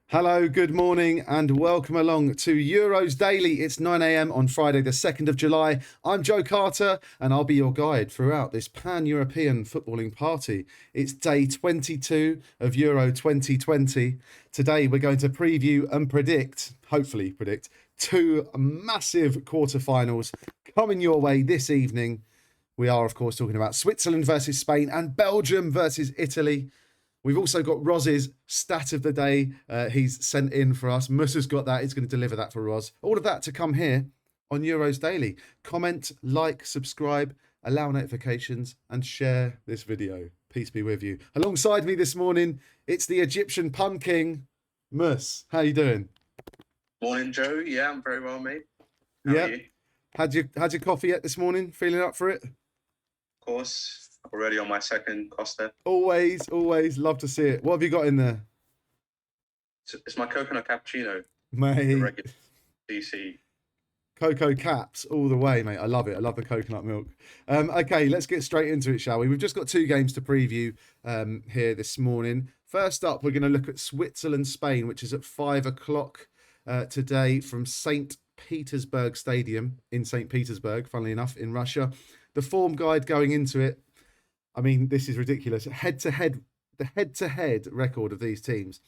Hello, good morning, and welcome along to Euros Daily. It's 9 a.m. on Friday, the 2nd of July. I'm Joe Carter, and I'll be your guide throughout this pan-European footballing party. It's day 22 of Euro 2020. Today, we're going to preview and hopefully predict, two massive quarterfinals coming your way this evening. We are, of course, talking about Switzerland versus Spain and Belgium versus Italy. We've also got Roz's stat of the day he's sent in for us. Mussa's got that. He's going to deliver that for Roz. All of that to come here on Euros Daily. Comment, like, subscribe, allow notifications, and share this video. Peace be with you. Alongside me this morning, it's the Egyptian pun king, Mus. How you doing? Morning, Joe. Yeah, I'm very well, mate. How are you? Had your coffee yet this morning? Feeling up for it? Of course. Already on my second Costa. Always love to see it. What have you got in there? It's my coconut cappuccino. Mate. Regular DC. Cocoa caps all the way, mate. I love it. I love the coconut milk. Okay, let's get straight into it, shall we? We've just got two games to preview here this morning. First up, we're going to look at Switzerland-Spain, which is at 5 o'clock today from St. Petersburg Stadium in St. Petersburg, funnily enough, in Russia. The form guide going into it, I mean, this is ridiculous. The head-to-head record of these teams,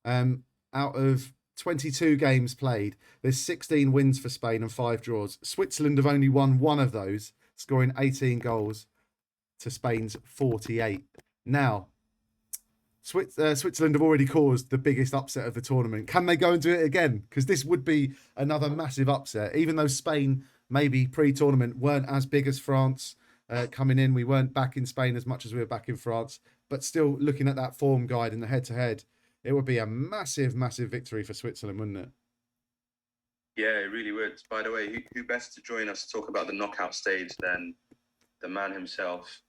out of 22 games played, there's 16 wins for Spain and 5 draws. Switzerland have only won one of those, scoring 18 goals to Spain's 48. Now, Switzerland have already caused the biggest upset of the tournament. Can they go and do it again? Because this would be another massive upset, even though Spain, maybe pre-tournament, weren't as big as France. Coming in, we weren't back in Spain as much as we were back in France, but still looking at that form guide and the head-to-head, it would be a massive victory for Switzerland, wouldn't it? Yeah, it really would. By the way, who best to join us to talk about the knockout stage than the man himself?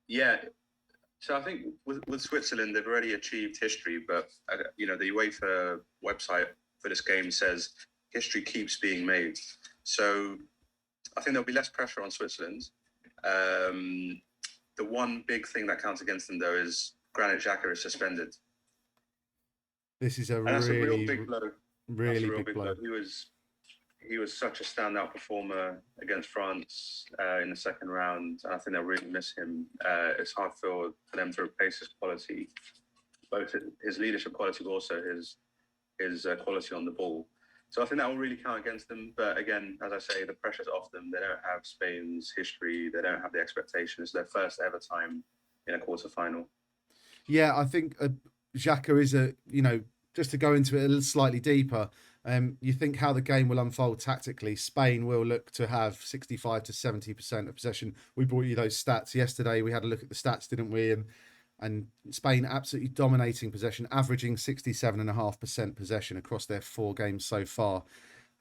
Yeah, so I think with Switzerland, they've already achieved history, but the UEFA website for this game says history keeps being made. So I think there'll be less pressure on Switzerland. The one big thing that counts against them, though, is Granit Xhaka is suspended. This is a real big blow. Really big blow. He was such a standout performer against France in the second round. And I think they'll really miss him. It's hard for them to replace his quality, both his leadership quality, but also his quality on the ball. So I think that will really count against them. But again, as I say, the pressure's off them. They don't have Spain's history. They don't have the expectations. It's their first ever time in a quarterfinal. Yeah, I think Xhaka is just to go into it a little slightly deeper, you think how the game will unfold tactically. Spain will look to have 65 to 70% of possession. We brought you those stats yesterday. We had a look at the stats, didn't we? And Spain absolutely dominating possession, averaging 67.5% possession across their 4 games so far.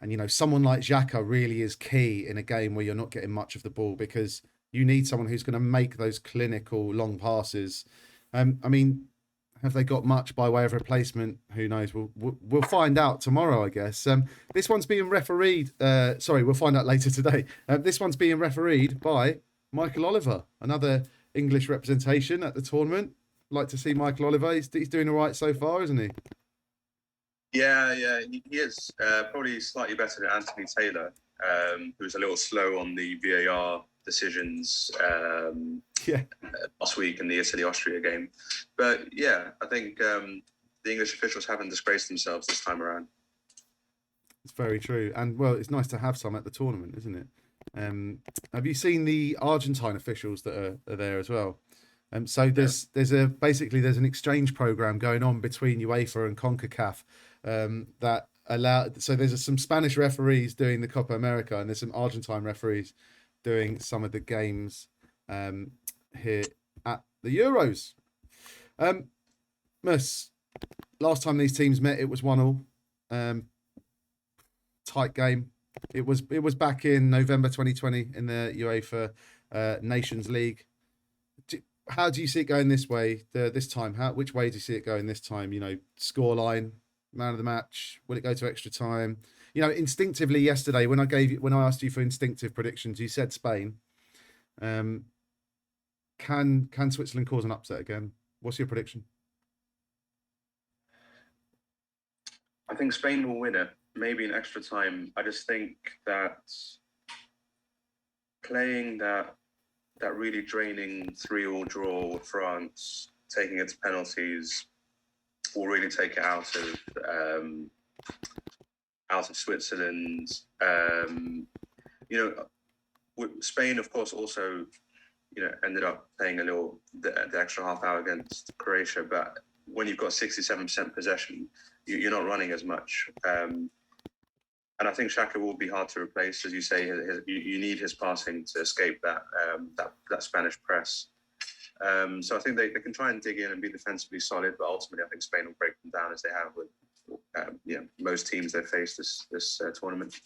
And, someone like Xhaka really is key in a game where you're not getting much of the ball, because you need someone who's going to make those clinical long passes. Have they got much by way of replacement? Who knows? We'll find out tomorrow, I guess. This one's being refereed. We'll find out later today. This one's being refereed by Michael Oliver, another English representation at the tournament. Like to see Michael Oliver. He's doing all right so far, isn't he? Yeah, he is. Probably slightly better than Anthony Taylor, who's a little slow on the VAR decisions last week in the Italy-Austria game. But yeah, I think the English officials haven't disgraced themselves this time around. It's very true. And, well, it's nice to have some at the tournament, isn't it? Have you seen the Argentine officials that are there as well? So there's an exchange program going on between UEFA and CONCACAF that allow. So there's some Spanish referees doing the Copa America, and there's some Argentine referees doing some of the games here at the Euros. Mus, last time these teams met, it was 1-1. Tight game. It was back in November 2020 in the UEFA Nations League. How do you see it going this way this time? Which way do you see it going this time? Scoreline, man of the match. Will it go to extra time? Instinctively yesterday when I asked you for instinctive predictions, you said Spain. Can Switzerland cause an upset again? What's your prediction? I think Spain will win it, maybe in extra time. I just think that playing that really draining 3-3 draw with France, taking its penalties, will really take it out of Switzerland. Spain, of course, also ended up playing the extra half hour against Croatia, but when you've got 67% possession, you're not running as much. And I think Xhaka will be hard to replace, as you say. You need his passing to escape that Spanish press. So I think they can try and dig in and be defensively solid, but ultimately I think Spain will break them down as they have with most teams they've faced this tournament.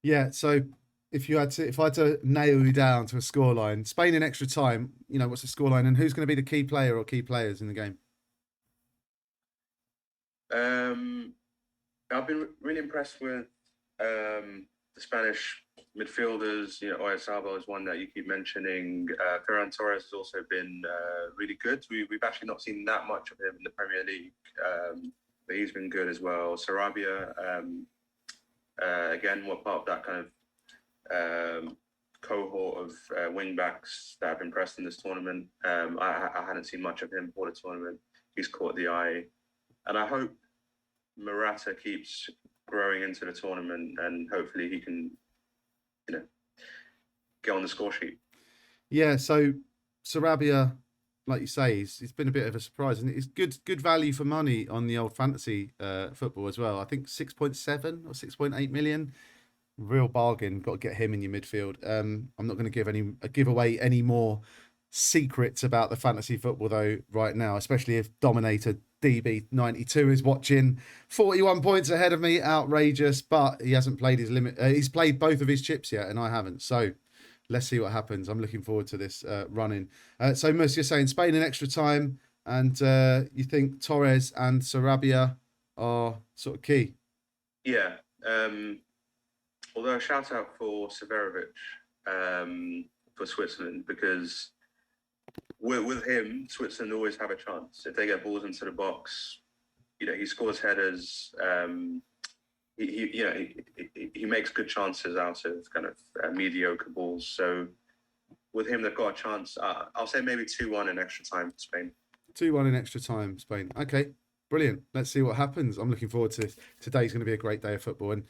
Yeah. So if I had to nail you down to a scoreline, Spain in extra time, what's the scoreline, and who's going to be the key player or key players in the game? I've been really impressed with the Spanish midfielders. Oyarzabal is one that you keep mentioning. Ferran Torres has also been really good. We've actually not seen that much of him in the Premier League, but he's been good as well. Sarabia, again, what part of that kind of cohort of wing backs that have impressed in this tournament. I hadn't seen much of him before the tournament. He's caught the eye, and I hope Morata keeps growing into the tournament, and hopefully he can, get on the score sheet. Yeah, so Sarabia, like you say, he's been a bit of a surprise, and it's good value for money on the old fantasy football as well. I think 6.7 or 6.8 million, real bargain. Got to get him in your midfield. I'm not going to give away any more secrets about the fantasy football though right now, especially if Dominator DB92 is watching. 41 points ahead of me, outrageous, but he hasn't played his limit. He's played both of his chips yet, and I haven't. So let's see what happens. I'm looking forward to this run-in. So Mus, you're saying Spain in extra time, and you think Torres and Sarabia are sort of key? Yeah. Although a shout out for Severovic for Switzerland, because with him, Switzerland always have a chance. If they get balls into the box, he scores headers. He makes good chances out of kind of mediocre balls. So with him, they've got a chance. I'll say maybe 2-1 in extra time for Spain. 2-1 in extra time, Spain. Okay, brilliant. Let's see what happens. I'm looking forward to this. Today's going to be a great day of football. And,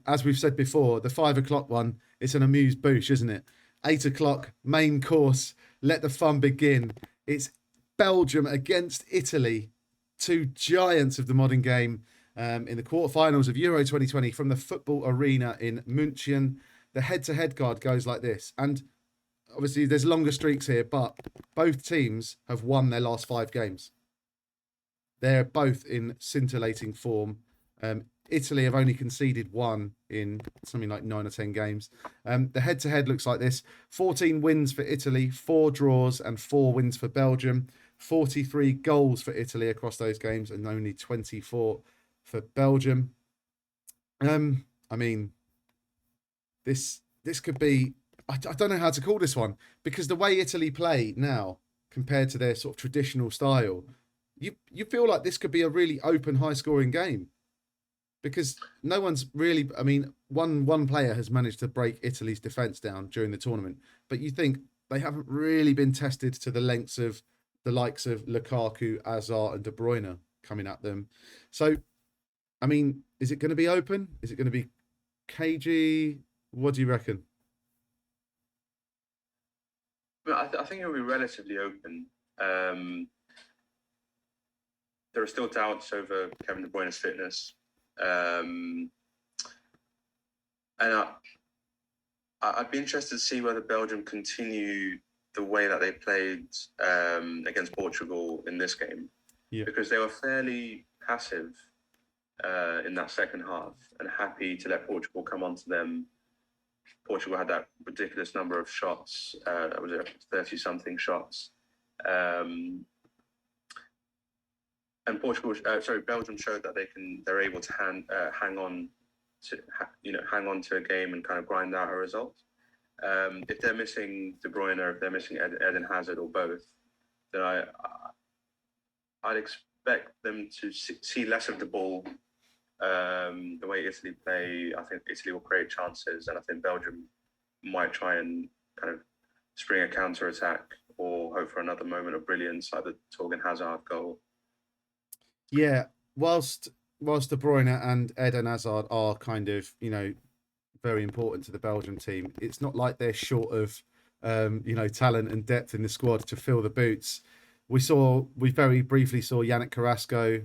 as we've said before, the 5 o'clock one, it's an amuse-bouche, isn't it? 8 o'clock, main course. Let the fun begin. It's Belgium against Italy, two giants of the modern game, in the quarterfinals of Euro 2020 from the football arena in München. The head-to-head card goes like this. And obviously there's longer streaks here, but both teams have won their last 5 games. They're both in scintillating form. Italy have only conceded 1 in something like 9 or 10 games. The head-to-head looks like this. 14 wins for Italy, 4 draws and 4 wins for Belgium. 43 goals for Italy across those games and only 24 for Belgium. I mean, this could be... I don't know how to call this one, because the way Italy play now compared to their sort of traditional style, you feel like this could be a really open, high-scoring game. Because no one's really... I mean, one player has managed to break Italy's defence down during the tournament, but you think they haven't really been tested to the lengths of the likes of Lukaku, Hazard and De Bruyne coming at them. So, I mean, is it going to be open? Is it going to be cagey? What do you reckon? Well, I think it'll be relatively open. There are still doubts over Kevin De Bruyne's fitness. And I'd be interested to see whether Belgium continue the way that they played against Portugal in this game, because they were fairly passive in that second half and happy to let Portugal come onto them. Portugal had that ridiculous number of shots. That was 30-something shots. And Belgium showed that they're able to hang on to a game and kind of grind out a result. If they're missing De Bruyne, or if they're missing Eden Hazard or both, then I'd expect them to see less of the ball. The way Italy play, I think Italy will create chances, and I think Belgium might try and kind of spring a counter attack or hope for another moment of brilliance like the Torgan Hazard goal. Yeah, whilst De Bruyne and Eden Hazard are kind of, very important to the Belgium team, it's not like they're short of talent and depth in the squad to fill the boots. We very briefly saw Yannick Carrasco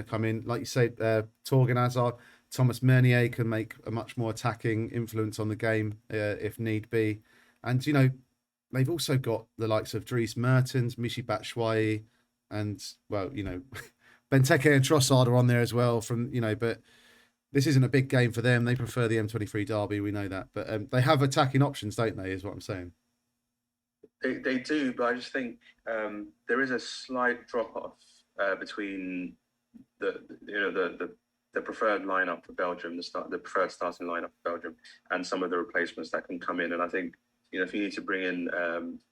come in. Like you said, Torgan Hazard, Thomas Meunier can make a much more attacking influence on the game if need be. And, they've also got the likes of Dries Mertens, Michy Batshuayi, and, well, Benteke and Trossard are on there as well but this isn't a big game for them. They prefer the M23 derby. We know that. But they have attacking options, don't they, is what I'm saying. They do, but I just think there is a slight drop-off between the preferred lineup for Belgium, the preferred starting lineup for Belgium, and some of the replacements that can come in. And I think, if you need to bring in,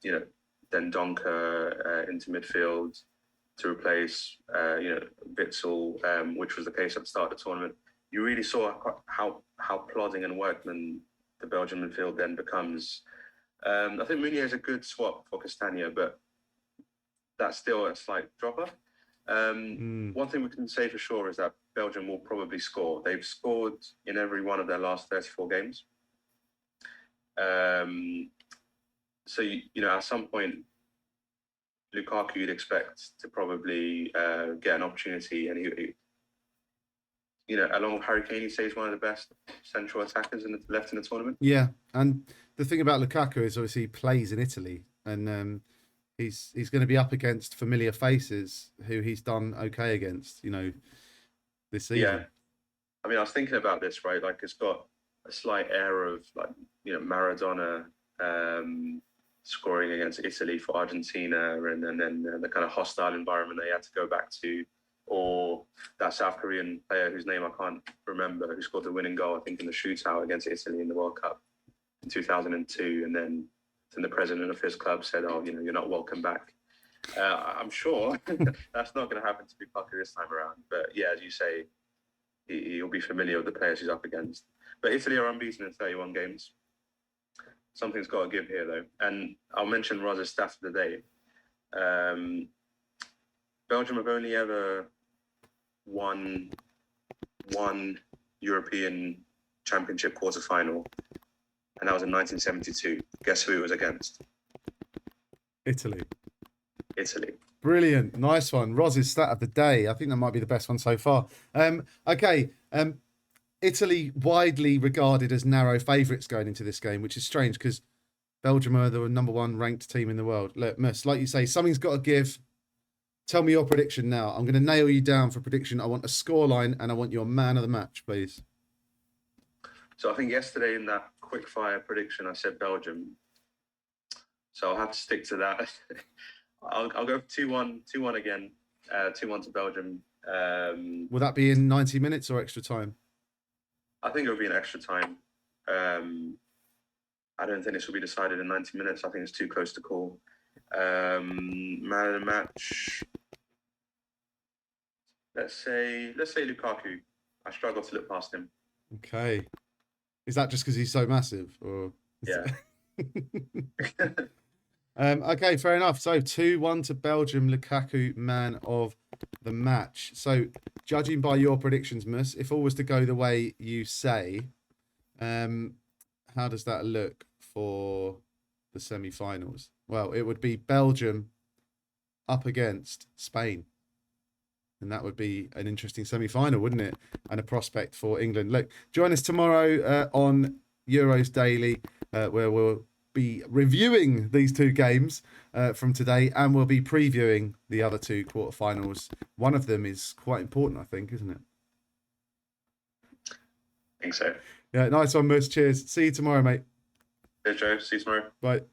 Den Donker into midfield to replace, Witsel, which was the case at the start of the tournament, you really saw how plodding and workman the Belgian midfield then becomes. I think Meunier is a good swap for Castagna, but that's still a slight drop-off. One thing we can say for sure is that Belgium will probably score. They've scored in every one of their last 34 games. So, at some point, Lukaku you'd expect to probably get an opportunity, and he along with Harry Kane, he says one of the best central attackers left in the tournament. Yeah, and the thing about Lukaku is obviously he plays in Italy, and he's going to be up against familiar faces who he's done okay against, this season. Yeah, I mean, I was thinking about this, right? Like, it's got a slight air of Maradona scoring against Italy for Argentina, and then the kind of hostile environment they had to go back to. Or that South Korean player whose name I can't remember, who scored the winning goal, I think, in the shootout against Italy in the World Cup in 2002. And then the president of his club said, "Oh, you're not welcome back." I'm sure that's not going to happen to Lukaku this time around. But yeah, as you say, he'll be familiar with the players he's up against. But Italy are unbeaten in 31 games. Something's got to give here, though. And I'll mention Roz's stat of the day. Belgium have only ever won one European Championship quarter-final, and that was in 1972. Guess who it was against? Italy. Brilliant. Nice one. Roz's stat of the day. I think that might be the best one so far. Okay. Italy widely regarded as narrow favourites going into this game, which is strange because Belgium are the number one ranked team in the world. Look, Mus, like you say, something's got to give. Tell me your prediction now. I'm going to nail you down for prediction. I want a scoreline and I want your man of the match, please. So I think yesterday in that quick-fire prediction, I said Belgium. So I'll have to stick to that. I'll go 2-1 again. 2-1 to Belgium. Will that be in 90 minutes or extra time? I think it'll be in extra time. I don't think this will be decided in 90 minutes. I think it's too close to call. Man of the match. Let's say Lukaku. I struggle to look past him. Okay. Is that just because he's so massive, or? Yeah. Okay, fair enough. So 2-1 to Belgium. Lukaku, man of the match. So judging by your predictions, Mus, if all was to go the way you say, how does that look for the semi-finals? Well, it would be Belgium up against Spain. And that would be an interesting semi-final, wouldn't it? And a prospect for England. Look, join us tomorrow on Euros Daily, where we'll be reviewing these two games from today, and we'll be previewing the other two quarterfinals. One of them is quite important, I think, isn't it? I think so. Yeah, nice one, Mus. Cheers. See you tomorrow, mate. Cheers, Joe. See you tomorrow. Bye.